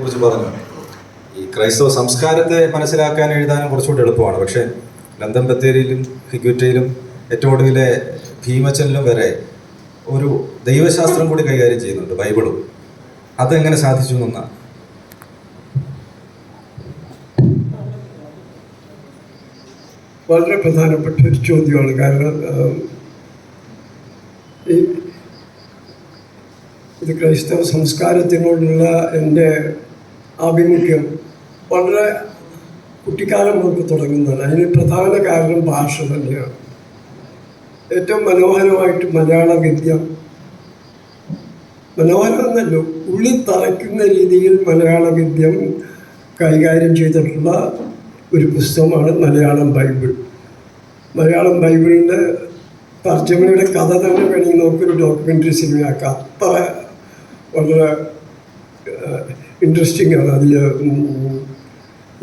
കുറിച്ച് പറഞ്ഞു. ഈ ക്രൈസ്തവ സംസ്കാരത്തെ മനസ്സിലാക്കാൻ എഴുതാനും കുറച്ചുകൂടി എളുപ്പമാണ്. പക്ഷേ ലന്തൻ ബത്തേരിയിലും ഹിഗ്വറ്റയിലും ഏറ്റവും ഒടുവിലെ ഭീമച്ചനിലും വരെ ഒരു ദൈവശാസ്ത്രം കൂടി കൈകാര്യം ചെയ്യുന്നുണ്ട്, ബൈബിളും. അതെങ്ങനെ സാധിച്ചു എന്നാണ്? വളരെ പ്രധാനപ്പെട്ട ഒരു ചോദ്യമാണ്. കാരണം ഇത് ക്രൈസ്തവ സംസ്കാരത്തിനോടുള്ള എൻ്റെ ആഭിമുഖ്യം വളരെ കുട്ടിക്കാലം മുതൽ തുടങ്ങുന്നതാണ്. അതിന് പ്രധാന കാരണം ഭാഷ തന്നെയാണ്. ഏറ്റവും മനോഹരമായിട്ട് മലയാള ഗദ്യം, മനോഹരം എന്നല്ലോ, ഉള്ളിൽ തറയ്ക്കുന്ന രീതിയിൽ മലയാള ഗദ്യം കൈകാര്യം ചെയ്തിട്ടുള്ള ഒരു പുസ്തകമാണ് മലയാളം ബൈബിൾ. മലയാളം ബൈബിളിൻ്റെ തർജ്ജമയുടെ കഥ തന്നെ വേണമെങ്കിൽ നമുക്കൊരു ഡോക്യുമെൻ്ററി സിനിമയാക്കാം. അത്ര വളരെ ഇൻട്രസ്റ്റിംഗ് ആണ്. അതിൽ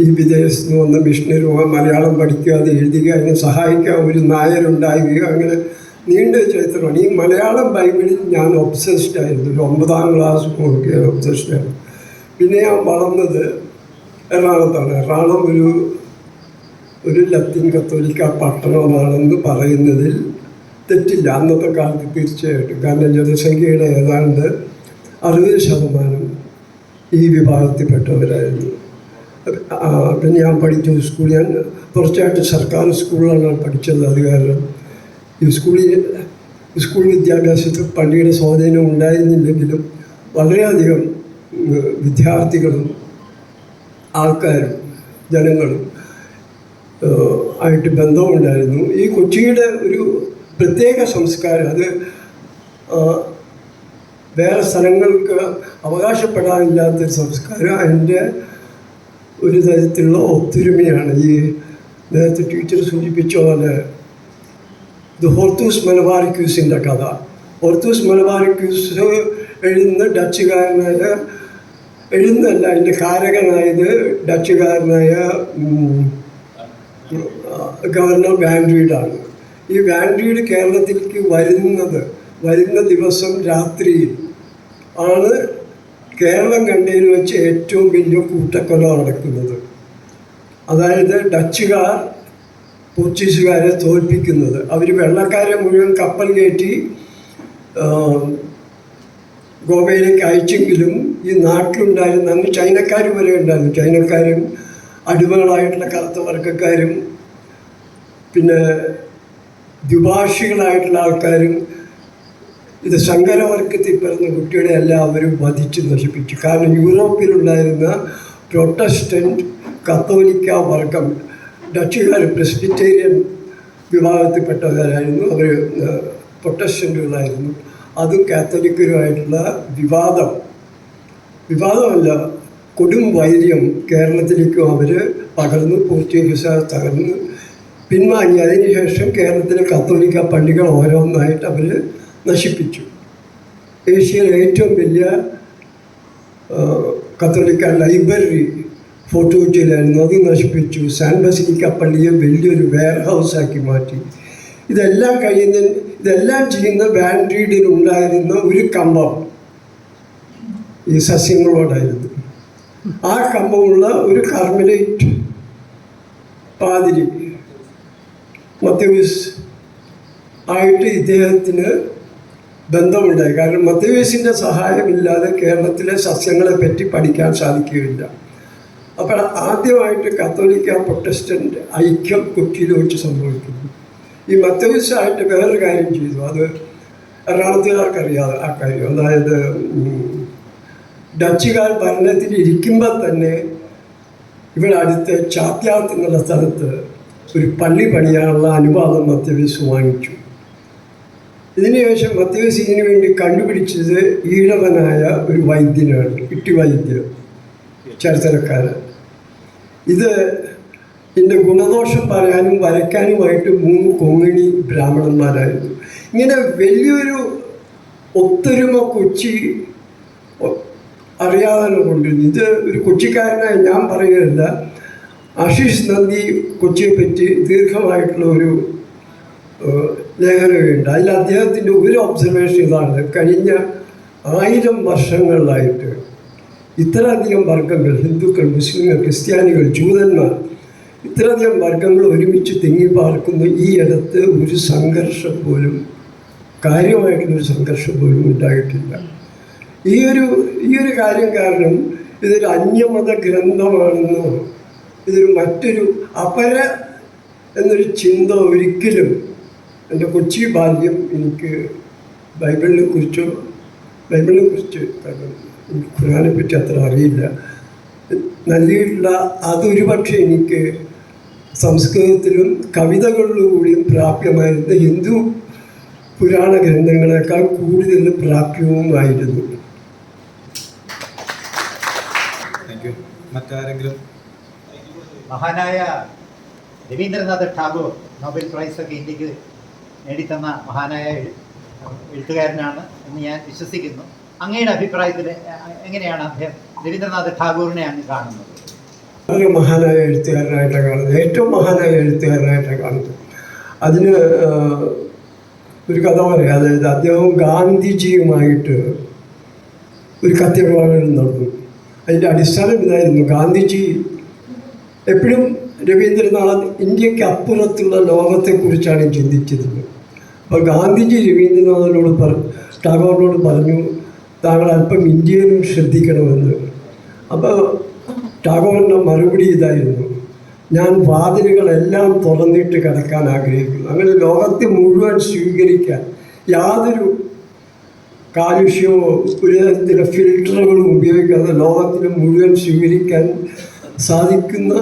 ഈ വിദേശത്ത് നിന്ന് വന്ന മിഷണറി മലയാളം പഠിക്കുക, അത് എഴുതുക, അതിനെ സഹായിക്കുക, ഒരു നായരുണ്ടാവുക, അങ്ങനെ നീണ്ട ചരിത്രമാണ്. ഈ മലയാളം ബൈബിളിൽ ഞാൻ ഒബ്സസ്ഡ് ആയിരുന്നു. ഒരു 9ാം ക്ലാസ് ഒക്കെ ഒബ്സസ്ഡ് ആയിരുന്നു. പിന്നെ ഞാൻ വളർന്നത് എറണാകുളത്താണ്. എറണാകുളം ഒരു ലത്തീൻ കത്തോലിക്ക പട്ടണമാണെന്ന് പറയുന്നതിൽ തെറ്റില്ല അന്നത്തെ കാലത്ത്, തീർച്ചയായിട്ടും. കാരണം ജനസംഖ്യയുടെ ഏതാണ്ട് 60% ഈ വിഭാഗത്തിൽപ്പെട്ടവരായിരുന്നു. പിന്നെ ഞാൻ പഠിച്ച സ്കൂൾ, ഞാൻ കുറച്ചായിട്ട് സർക്കാർ സ്കൂളിലാണ് പഠിച്ചത്. അത് കാരണം ഈ സ്കൂൾ വിദ്യാഭ്യാസത്തിൽ പള്ളിയുടെ സ്വാധീനം ഉണ്ടായിരുന്നില്ലെങ്കിലും വളരെയധികം വിദ്യാർത്ഥികളും ആൾക്കാരും ജനങ്ങളും ആയിട്ട് ബന്ധമുണ്ടായിരുന്നു. ഈ കൊച്ചിയുടെ ഒരു പ്രത്യേക സംസ്കാരം, അത് വേറെ സ്ഥലങ്ങൾക്ക് അവകാശപ്പെടാനില്ലാത്തൊരു സംസ്കാരം, അതിൻ്റെ ഒരു തരത്തിലുള്ള ഒത്തൊരുമയാണ്. ഈ നേരത്തെ ടീച്ചർ സൂചിപ്പിച്ച പോലെ ഹോർത്തൂസ് മലബാറിക്യൂസിൻ്റെ കഥ. ഹോർത്തൂസ് മലബാറിക്യൂസ് എഴുതുന്ന ഡച്ചുകാരനായ, എഴുതുന്നല്ല, അതിൻ്റെ കാരകനായത് ഡച്ചുകാരനായ ഗവർണർ വാൻ റീഡാണ്. ഈ വാൻ റീഡ് കേരളത്തിലേക്ക് വരുന്ന ദിവസം രാത്രിയിൽ ആണ് കേരളം കണ്ടതിൽ വെച്ച് ഏറ്റവും വലിയ കൂട്ടക്കൊല നടക്കുന്നത്. അതായത് ഡച്ചുകാർ പോർച്ചുഗീസുകാരെ തോൽപ്പിക്കുന്നത്. അവർ വെള്ളക്കാരെ മുഴുവൻ കപ്പൽ കയറ്റി ഗോവയിലേക്ക് അയച്ചെങ്കിലും ഈ നാട്ടിലുണ്ടായിരുന്ന, അന്ന് ചൈനക്കാർ വരെ ഉണ്ടായിരുന്നു. ചൈനക്കാരും അടിമകളായിട്ടുള്ള കറുത്ത വർഗ്ഗക്കാരും പിന്നെ ദ്വിഭാഷികളായിട്ടുള്ള ആൾക്കാരും ഇത് സങ്കരവർഗത്തിൽ പിറന്ന കുട്ടികളെ എല്ലാവരും വധിച്ച് നശിപ്പിച്ചു. കാരണം യൂറോപ്പിലുണ്ടായിരുന്ന പ്രൊട്ടസ്റ്റൻ്റ് കത്തോലിക്ക വർഗം, ഡച്ചുകാർ പ്രസ്ബിറ്റേറിയൻ വിഭാഗത്തിൽപ്പെട്ടവരായിരുന്നു. അവർ പ്രൊട്ടസ്റ്റൻ്റുകളായിരുന്നു. അതും കാത്തലിക്കരുമായിട്ടുള്ള വിവാദമല്ല, കൊടും വൈര്യം കേരളത്തിലേക്കും അവർ പകർന്നു. പോർച്ചുഗീസുകാർ തകർന്ന് പിൻവാങ്ങി. അതിനുശേഷം കേരളത്തിലെ കത്തോലിക്ക പള്ളികൾ ഓരോന്നായിട്ട് അവർ നശിപ്പിച്ചു. ഏഷ്യയിലെ ഏറ്റവും വലിയ കത്തോലിക്ക ലൈബ്രറി ഫോർട്ട് കൊച്ചിയിലായിരുന്നു, അത് നശിപ്പിച്ചു. സാൻ ബസിലിക്ക പള്ളിയെ വലിയൊരു വെയർ ഹൗസാക്കി മാറ്റി. ഇതെല്ലാം ചെയ്യുന്ന വാൻ റീഡിനുണ്ടായിരുന്ന ഒരു കമ്പം ഈ സസ്യങ്ങളോടായിരുന്നു. ആ കമ്പമുള്ള ഒരു കാർമലൈറ്റ് പാതിരി മത്തേവൂസ് ആയിട്ട് ഇദ്ദേഹത്തിന് ബന്ധമുണ്ടായി. കാരണം മത്തേവൂസിൻ്റെ സഹായമില്ലാതെ കേരളത്തിലെ സസ്യങ്ങളെ പറ്റി പഠിക്കാൻ സാധിക്കുകയില്ല. അപ്പോൾ ആദ്യമായിട്ട് കത്തോലിക്ക പ്രൊട്ടസ്റ്റൻ്റ് ഐക്യം കൊച്ചിയിൽ വെച്ച് സംഭവിക്കുന്നു. ഈ മത്തേവൂസായിട്ട് വേറൊരു കാര്യം ചെയ്തു. അത് എറണാകുളത്തുകാർക്കറിയാതെ ആ കാര്യം. അതായത് ഡച്ചുകാർ ഭരണത്തിൽ ഇരിക്കുമ്പോൾ തന്നെ ഇവിടെ അടുത്ത് ചാത്യാത്ത് എന്നുള്ള സ്ഥലത്ത് ഒരു പള്ളി പണിയാനുള്ള അനുവാദം മത്തേവൂസ് വാങ്ങിച്ചു. ഇതിനുശേഷം മത്തേവൂസ് ഇതിനു വേണ്ടി കണ്ടുപിടിച്ചത് ഈഴവനായ ഒരു വൈദ്യനാണ്, ഇട്ടിവൈദ്യൻ, ചരിത്രക്കാരൻ. ഇതിൻ്റെ ഗുണദോഷം പറയാനും വരയ്ക്കാനുമായിട്ട് 3 കൊങ്ങിണി ബ്രാഹ്മണന്മാരായിരുന്നു. ഇങ്ങനെ വലിയൊരു ഒത്തൊരുമ കൊച്ചി അറിയാതെ കൊണ്ടിരുന്നു. ഇത് ഒരു കൊച്ചിക്കാരനായി ഞാൻ പറയുകയല്ല. ആശീഷ് നന്ദി കൊച്ചിയെപ്പറ്റി ദീർഘമായിട്ടുള്ള ഒരു ലേഖനമുണ്ട്. അതിൽ അദ്ദേഹത്തിൻ്റെ ഒരു ഒബ്സർവേഷൻ ഇതാണ്: കഴിഞ്ഞ 1000 വർഷങ്ങളിലായിട്ട് ഇത്രയധികം വർഗങ്ങൾ, ഹിന്ദുക്കൾ, മുസ്ലിങ്ങൾ, ക്രിസ്ത്യാനികൾ, ജൂതന്മാർ, ഇത്രയധികം വർഗങ്ങൾ ഒരുമിച്ച് തിങ്ങിപ്പാർക്കുന്ന ഈ ഇടത്ത് ഒരു സംഘർഷം പോലും, കാര്യമായിട്ടുള്ളൊരു സംഘർഷം പോലും ഉണ്ടായിട്ടില്ല. ഈ ഒരു കാര്യം കാരണം ഇതൊരു അന്യമത ഗ്രന്ഥമാണെന്നോ ഇതൊരു മറ്റൊരു അപര എന്നൊരു ചിന്ത ഒരിക്കലും എൻ്റെ കൊച്ചി ബാല്യം എനിക്ക് ബൈബിളിനെ കുറിച്ച് കാരണം എനിക്ക് ഖുർആനെ പറ്റി അത്ര അറിയില്ല നൽകിയിട്ടുള്ള അതൊരു പക്ഷേ എനിക്ക് സംസ്കൃതത്തിലും കവിതകളിലൂടെയും പ്രാപ്യമായിരുന്ന ഹിന്ദു പുരാണ ഗ്രന്ഥങ്ങളെക്കാൾ കൂടുതൽ പ്രാപ്യവുമായിരുന്നു. മറ്റാരെങ്കിലും? മഹാനായ രവീന്ദ്രനാഥ് ടാഗോർ നോബൽ പ്രൈസൊക്കെ ഇന്ത്യക്ക് നേടിത്തന്ന മഹാനായ എഴുത്തുകാരനാണ് എന്ന് ഞാൻ വിശ്വസിക്കുന്നു. അങ്ങയുടെ അഭിപ്രായത്തിൽ എങ്ങനെയാണ് അദ്ദേഹം രവീന്ദ്രനാഥ് ടാഗോറിനെ അങ്ങ് കാണുന്നത്? വളരെ മഹാനായ എഴുത്തുകാരനായിട്ടാണ് കാണുന്നത്, ഏറ്റവും മഹാനായ എഴുത്തുകാരനായിട്ടാണ് കാണുന്നത്. അതിന് ഒരു കഥ പറയാം. അതായത് അദ്ദേഹം ഗാന്ധിജിയുമായിട്ട് ഒരു കത്തിടപാടുകൾ നടന്നു. അതിൻ്റെ അടിസ്ഥാനം ഇതായിരുന്നു. ഗാന്ധിജി എപ്പോഴും രവീന്ദ്രനാഥ് ഇന്ത്യക്ക് അപ്പുറത്തുള്ള ലോകത്തെക്കുറിച്ചാണ് ചിന്തിച്ചിരുന്നത്. അപ്പോൾ ഗാന്ധിജി രവീന്ദ്രനാഥിനോട് ടാഗോറിനോട് പറഞ്ഞു, താങ്കൾ അല്പം ഇന്ത്യയിലും ശ്രദ്ധിക്കണമെന്ന്. അപ്പോൾ ടാഗോറിൻ്റെ മറുപടി ഇതായിരുന്നു, ഞാൻ വാതിലുകളെല്ലാം തുറന്നിട്ട് കിടക്കാൻ ആഗ്രഹിക്കുന്നു. അങ്ങനെ ലോകത്തെ മുഴുവൻ സ്വീകരിക്കാൻ യാതൊരു കാലുഷ്യമോ ഒരു തരത്തിലെ ഫിൽറ്ററുകളും ഉപയോഗിക്കാതെ ലോകത്തിന് മുഴുവൻ സ്വീകരിക്കാൻ സാധിക്കുന്ന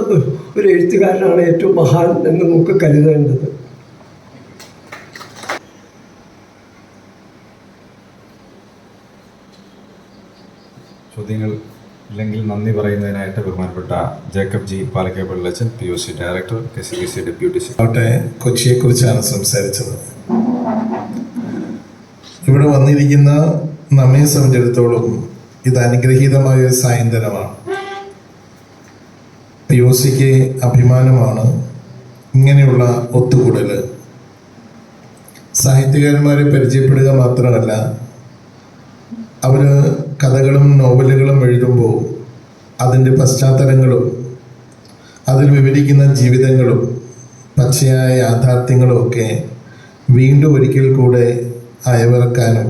ഒരു എഴുത്തുകാരനാണ് ഏറ്റവും മഹാൻ എന്ന് നമുക്ക് കരുതേണ്ടത്. ചോദ്യങ്ങൾ ഇല്ലെങ്കിൽ നന്ദി പറയുന്നതിനായിട്ട് ബഹുമാനപ്പെട്ട ജേക്കബ് ജി പാലക്കാപ്പള്ളിലച്ചൻ, POC ഡയറക്ടർ, KCBC ഡെപ്യൂട്ടി കൊച്ചിയെക്കുറിച്ചാണ് സംസാരിച്ചത്. ഇവിടെ വന്നിരിക്കുന്ന നമ്മെ സംബന്ധിച്ചിടത്തോളം ഇത് അനുഗ്രഹീതമായ ഒരു സായന്തനമാണ്. POCക്ക് അഭിമാനമാണ് ഇങ്ങനെയുള്ള ഒത്തുകൂടൽ. സാഹിത്യകാരന്മാരെ പരിചയപ്പെടുക മാത്രമല്ല, അവർ കഥകളും നോവലുകളും എഴുതുമ്പോൾ അതിൻ്റെ പശ്ചാത്തലങ്ങളും അതിൽ വിവരിക്കുന്ന ജീവിതങ്ങളും പച്ചയായ യാഥാർത്ഥ്യങ്ങളും ഒക്കെ വീണ്ടും ഒരിക്കൽ കൂടെ അയവിറക്കാനും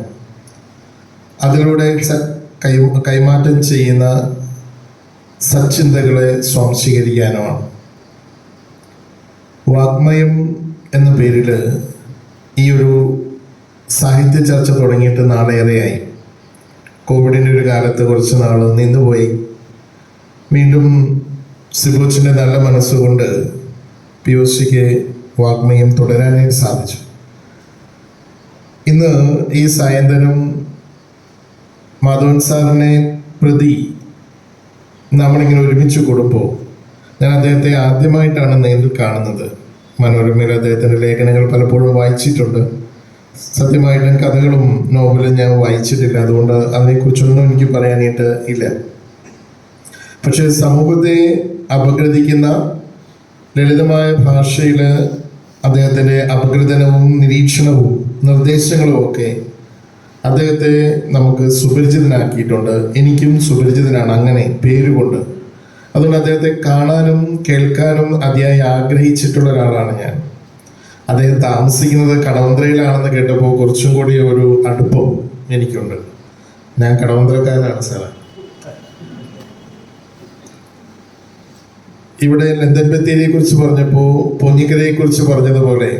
അതിലൂടെ കൈമാറ്റം ചെയ്യുന്ന സച്ചിന്തകളെ സ്വാംശീകരിക്കാനുമാണ്. വാഗ്മയം എന്ന പേരിൽ ഈ ഒരു സാഹിത്യ ചർച്ച തുടങ്ങിയിട്ട് നാളേറെയായി. കോവിഡിൻ്റെ ഒരു കാലത്ത് കുറച്ച് നാൾ നിന്നുപോയി. വീണ്ടും സിബോച്ചിൻ്റെ നല്ല മനസ്സുകൊണ്ട് POCക്ക് വാഗ്മയം തുടരാനായിട്ട് സാധിച്ചു. ഇന്ന് ഈ സായന്തനം മാധവൻ സാറിനെ പ്രതി നമ്മളിങ്ങനെ ഒരുമിച്ച് കൂടുമ്പോൾ ഞാൻ അദ്ദേഹത്തെ ആദ്യമായിട്ടാണ് നേരിൽ കാണുന്നത്. മനോരമയിൽ അദ്ദേഹത്തിൻ്റെ ലേഖനങ്ങൾ പലപ്പോഴും വായിച്ചിട്ടുണ്ട്. സത്യമായിട്ടും കഥകളും നോവലും ഞാൻ വായിച്ചിട്ടില്ല, അതുകൊണ്ട് അതിനെക്കുറിച്ചൊന്നും എനിക്ക് പറയാനായിട്ട് ഇല്ല. പക്ഷെ സമൂഹത്തെ അപഗ്രഥിക്കുന്ന ലളിതമായ ഭാഷയിൽ അദ്ദേഹത്തിൻ്റെ അപഗ്രഥനവും നിരീക്ഷണവും നിർദ്ദേശങ്ങളും ഒക്കെ അദ്ദേഹത്തെ നമുക്ക് സുപരിചിതനാക്കിയിട്ടുണ്ട്. എനിക്കും സുപരിചിതനാണ് അങ്ങനെ പേരുകൊണ്ട്. അതുകൊണ്ട് അദ്ദേഹത്തെ കാണാനും കേൾക്കാനും അതിയായി ആഗ്രഹിച്ചിട്ടുള്ള ഒരാളാണ് ഞാൻ. അദ്ദേഹം താമസിക്കുന്നത് കടവന്ത്രയിലാണെന്ന് കേട്ടപ്പോൾ കുറച്ചും കൂടി ഒരു അടുപ്പം എനിക്കുണ്ട്. ഞാൻ കടവന്ത്രക്കാരനാണ് സാറേ. ഇവിടെ ലണ്ടൻ ബത്തേരിയെ കുറിച്ച് പറഞ്ഞപ്പോൾ പൊന്നിക്കരയെ കുറിച്ച് പറഞ്ഞതുപോലെ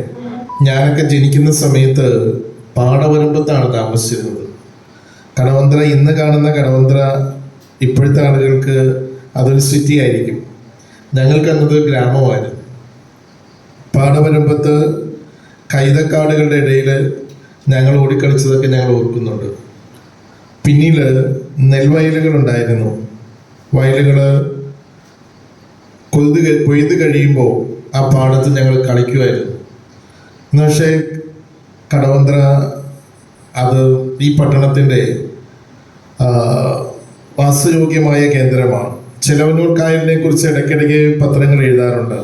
ഞാനൊക്കെ ജനിക്കുന്ന സമയത്ത് പാടവരമ്പത്താണ് താമസിച്ചിരുന്നത്. കടവന്ത്ര, ഇന്ന് കാണുന്ന കടവന്ത്ര ഇപ്പോഴത്തെ ആളുകൾക്ക് അതൊരു സിറ്റി ആയിരിക്കും. ഞങ്ങൾക്ക് അന്നത് ഗ്രാമമായിരുന്നു. പാടവരമ്പത്ത് കൈതക്കാടുകളുടെ ഇടയിൽ ഞങ്ങൾ ഓടിക്കളിച്ചതൊക്കെ ഞങ്ങൾ ഓർക്കുന്നുണ്ട്. പിന്നീട് നെൽവയലുകളുണ്ടായിരുന്നു. വയലുകൾ കൊയ്ത് കഴിയുമ്പോൾ ആ പാടത്ത് ഞങ്ങൾ കളിക്കുമായിരുന്നു. പക്ഷേ കടവന്ത്ര അത് ഈ പട്ടണത്തിൻ്റെ വാസയോഗ്യമായ കേന്ദ്രമാണ്. ചെലവന്നൂർ കായലിനെ കുറിച്ച് ഇടയ്ക്കിടയ്ക്ക് പത്രങ്ങൾ എഴുതാറുണ്ട്.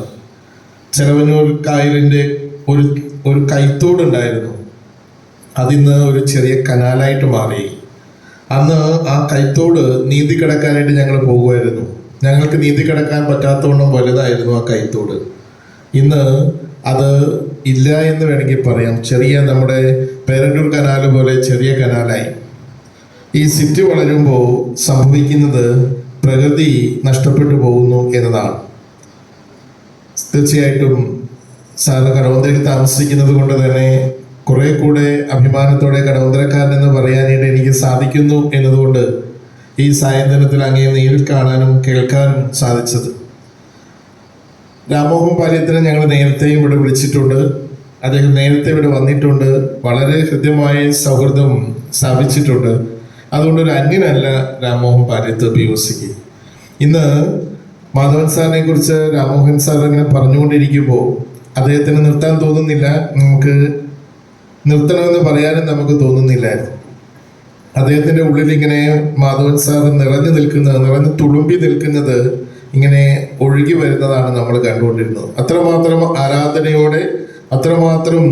ചെലവന്നൂർ കായലിൻ്റെ ഒരു കൈത്തോടുണ്ടായിരുന്നു. അതിന്ന് ഒരു ചെറിയ കനാലായിട്ട് മാറി. അന്ന് ആ കൈത്തോട് നീന്തി കിടക്കാനായിട്ട് ഞങ്ങൾ പോകുമായിരുന്നു. ഞങ്ങൾക്ക് നീന്തി കിടക്കാൻ പറ്റാത്തവണ്ണം വലുതായിരുന്നു ആ കൈത്തോട്. ഇന്ന് അത് ഇല്ല എന്ന് വേണമെങ്കിൽ പറയാം. ചെറിയ നമ്മുടെ പേരണ്ടൂർ കനാൽ പോലെ ചെറിയ കനാലായി. ഈ സിറ്റി വളരുമ്പോൾ സംഭവിക്കുന്നത് പ്രകൃതി നഷ്ടപ്പെട്ടു പോകുന്നു എന്നതാണ്. തീർച്ചയായിട്ടും സാറ് കടവന്ത്രയിൽ താമസിക്കുന്നത് കൊണ്ട് തന്നെ കുറെ കൂടെ അഭിമാനത്തോടെ കടവന്ത്രക്കാരൻ എന്ന് പറയാനായിട്ട് എനിക്ക് സാധിക്കുന്നു എന്നതുകൊണ്ട് ഈ സായന്തനത്തിൽ അങ്ങേ നേരിൽ കാണാനും കേൾക്കാനും സാധിച്ചത്. രാമോഹൻ പാലിയത്തിനെ ഞങ്ങൾ നേരത്തെയും ഇവിടെ വിളിച്ചിട്ടുണ്ട്. അദ്ദേഹം നേരത്തെ ഇവിടെ വന്നിട്ടുണ്ട്. വളരെ ഹൃദ്യമായ സൗഹൃദം സ്ഥാപിച്ചിട്ടുണ്ട്. അതുകൊണ്ട് ഒരു അന്യനല്ല രാമോഹൻ പാലിയത്ത് POCക്ക്. ഇന്ന് മാധവൻ സാറിനെ കുറിച്ച് രാമോഹൻ സാർ ഇങ്ങനെ പറഞ്ഞുകൊണ്ടിരിക്കുമ്പോൾ അദ്ദേഹത്തിന് നിർത്താൻ തോന്നുന്നില്ല. നമുക്ക് നിർത്തണമെന്ന് പറയാനും നമുക്ക് തോന്നുന്നില്ലായിരുന്നു. അദ്ദേഹത്തിൻ്റെ ഉള്ളിൽ ഇങ്ങനെ മാധവൻ സാർ നിറഞ്ഞു തുളുമ്പി നിൽക്കുന്നത് ഇങ്ങനെ ഒഴുകി വരുന്നതാണ് നമ്മൾ കണ്ടുകൊണ്ടിരുന്നത്. അത്രമാത്രം ആരാധനയോടെ, അത്രമാത്രം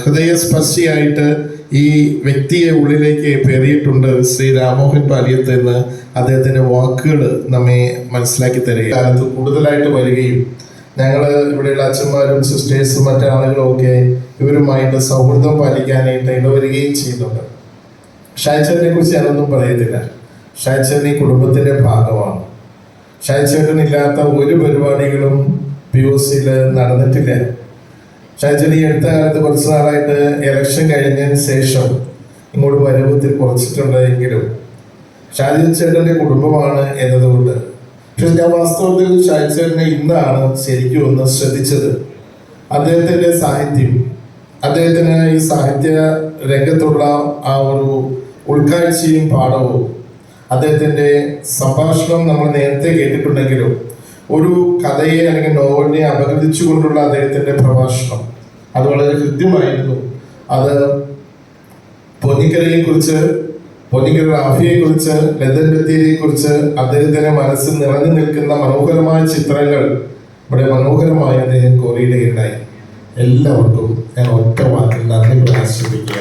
ഹൃദയസ്പർശിയായിട്ട് ഈ വ്യക്തിയെ ഉള്ളിലേക്ക് പേറിയിട്ടുണ്ട് ശ്രീ രാമോഹൻ പാലിയത്ത് എന്ന് അദ്ദേഹത്തിൻ്റെ വാക്കുകൾ നമ്മെ മനസ്സിലാക്കി തരികയും കാലത്ത് കൂടുതലായിട്ട് വരികയും ഞങ്ങൾ ഇവിടെയുള്ള അച്ഛന്മാരും സിസ്റ്റേഴ്സും മറ്റാളുകളും ഒക്കെ ഇവരുമായിട്ട് സൗഹൃദം പാലിക്കാനായിട്ട് ഇടവരികയും ചെയ്യുന്നുണ്ട്. ഷായ്ച്ചേട്ടനെ കുറിച്ച് ഞാനൊന്നും പറയത്തില്ല. ഷായ്ച്ചേട്ടൻ ഈ കുടുംബത്തിൻ്റെ ഭാഗമാണ്. ഷായ്ച്ചേട്ടനില്ലാത്ത ഒരു പരിപാടികളും POCയിൽ നടന്നിട്ടില്ല. ഷായ്ച്ചേട്ടൻ ഈ അടുത്ത കാലത്ത് കുറച്ച് നാളായിട്ട് ഇലക്ഷൻ കഴിഞ്ഞതിന് ശേഷം ഇങ്ങോട്ട് വരവത്തിൽ കുറച്ചിട്ടുണ്ട്. എങ്കിലും ഷാജി ചേട്ടൻ്റെ കുടുംബമാണ് എന്നതുകൊണ്ട്. പക്ഷെ ഞാൻ വാസ്തവത്തിൽ ഷാജി ചേട്ടനെ ഇന്നാണ് ശരിക്കും ഒന്ന് ശ്രദ്ധിച്ചത്. അദ്ദേഹത്തിൻ്റെ സാഹിത്യം, അദ്ദേഹത്തിന് ഈ സാഹിത്യ രംഗത്തുള്ള ആ ഒരു ഉൾക്കാഴ്ചയും പാഠവും, അദ്ദേഹത്തിൻ്റെ സംഭാഷണം നമ്മൾ നേരത്തെ കേട്ടിട്ടുണ്ടെങ്കിലും ഒരു കഥയെ അല്ലെങ്കിൽ നോവലിനെ അപഗ്രഥിച്ചുകൊണ്ടുള്ള അദ്ദേഹത്തിൻ്റെ പ്രഭാഷണം അത് വളരെ ഹൃദ്യമായിരുന്നു. അത് പൊന്നിക്കരയെക്കുറിച്ച്, പൊന്നിക്കര റാഫിയെക്കുറിച്ച്, ലതൻ ബത്തേരിയെക്കുറിച്ച് അദ്ദേഹത്തിൻ്റെ മനസ്സിൽ നിറഞ്ഞു നിൽക്കുന്ന മനോഹരമായ ചിത്രങ്ങൾ ഇവിടെ മനോഹരമായി അദ്ദേഹം കോറിയിടുകയുണ്ടായി. എല്ലാവർക്കും ഞാൻ ഒറ്റ വാക്കിൽ നന്ദി പ്രകാശിപ്പിക്കുക.